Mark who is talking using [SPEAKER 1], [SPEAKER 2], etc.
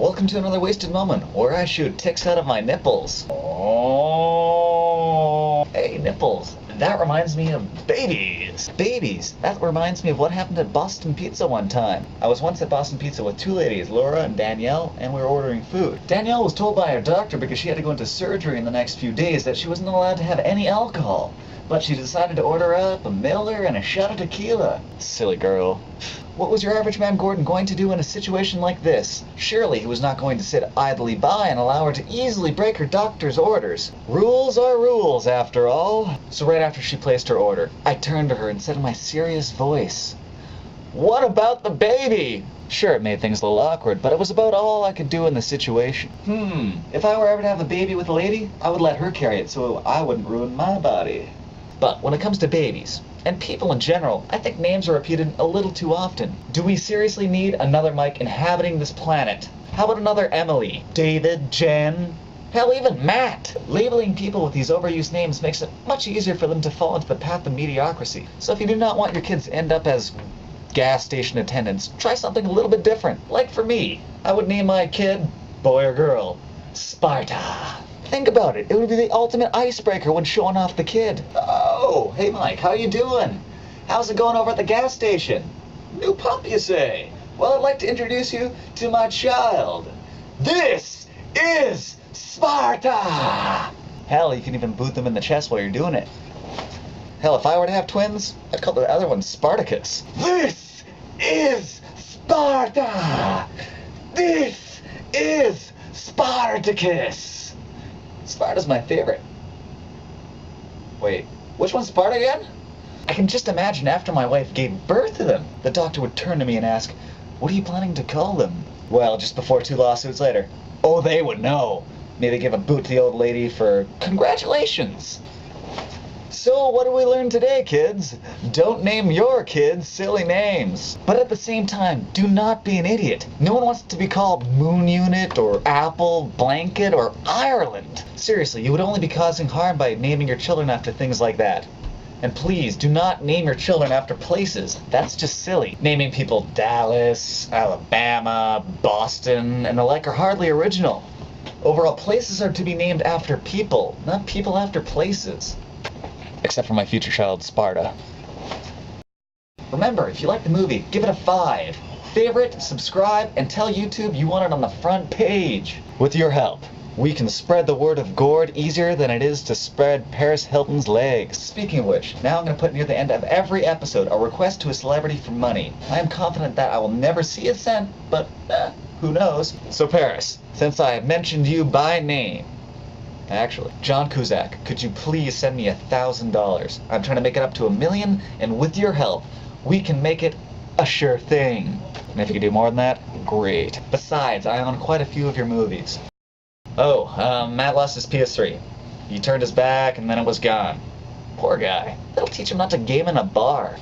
[SPEAKER 1] Welcome to another wasted moment where I shoot ticks out of my nipples. Oh, hey nipples. That reminds me of babies. Babies. That reminds me of what happened at Boston Pizza one time. I was once at Boston Pizza with two ladies, Laura and Danielle, and we were ordering food. Danielle was told by her doctor because she had to go into surgery in the next few days that she wasn't allowed to have any alcohol. But she decided to order up a Miller and a shot of tequila. Silly girl. What was your average man Gordon going to do in a situation like this? Surely he was not going to sit idly by and allow her to easily break her doctor's orders. Rules are rules, after all. So right after she placed her order, I turned to her and said in my serious voice, "What about the baby?" Sure, it made things a little awkward, but it was about all I could do in the situation. If I were ever to have a baby with a lady, I would let her carry it so I wouldn't ruin my body. But when it comes to babies, and people in general, I think names are repeated a little too often. Do we seriously need another Mike inhabiting this planet? How about another Emily, David, Jen? Hell, even Matt! Labeling people with these overused names makes it much easier for them to fall into the path of mediocrity. So if you do not want your kids to end up as gas station attendants, try something a little bit different. Like for me, I would name my kid, boy or girl, Sparta. Think about it. It would be the ultimate icebreaker when showing off the kid. Oh, hey Mike, how you doing? How's it going over at the gas station? New pump, you say? Well, I'd like to introduce you to my child. This is Sparta! Hell, you can even boot them in the chest while you're doing it. Hell, if I were to have twins, I'd call the other one Spartacus. This is Sparta! This is Spartacus! Sparta's my favorite. Wait, which one's Sparta again? I can just imagine after my wife gave birth to them, the doctor would turn to me and ask, "What are you planning to call them?" Well, just before 2 lawsuits later, oh, they would know. Maybe give a boot to the old lady for congratulations. So what do we learn today, kids? Don't name your kids silly names. But at the same time, do not be an idiot. No one wants to be called Moon Unit or Apple, Blanket, or Ireland. Seriously, you would only be causing harm by naming your children after things like that. And please, do not name your children after places. That's just silly. Naming people Dallas, Alabama, Boston, and the like are hardly original. Overall, places are to be named after people, not people after places. Except for my future child, Sparta. Remember, if you like the movie, give it a 5. Favorite, subscribe, and tell YouTube you want it on the front page. With your help, we can spread the word of Gord easier than it is to spread Paris Hilton's legs. Speaking of which, now I'm going to put near the end of every episode a request to a celebrity for money. I am confident that I will never see a cent, but who knows? So Paris, since I have mentioned you by name, actually, John Cusack, could you please send me $1,000? I'm trying to make it up to $1 million, and with your help, we can make it a sure thing. And if you could do more than that, great. Besides, I own quite a few of your movies. Oh, Matt lost his PS3. He turned his back, and then it was gone. Poor guy. That'll teach him not to game in a bar.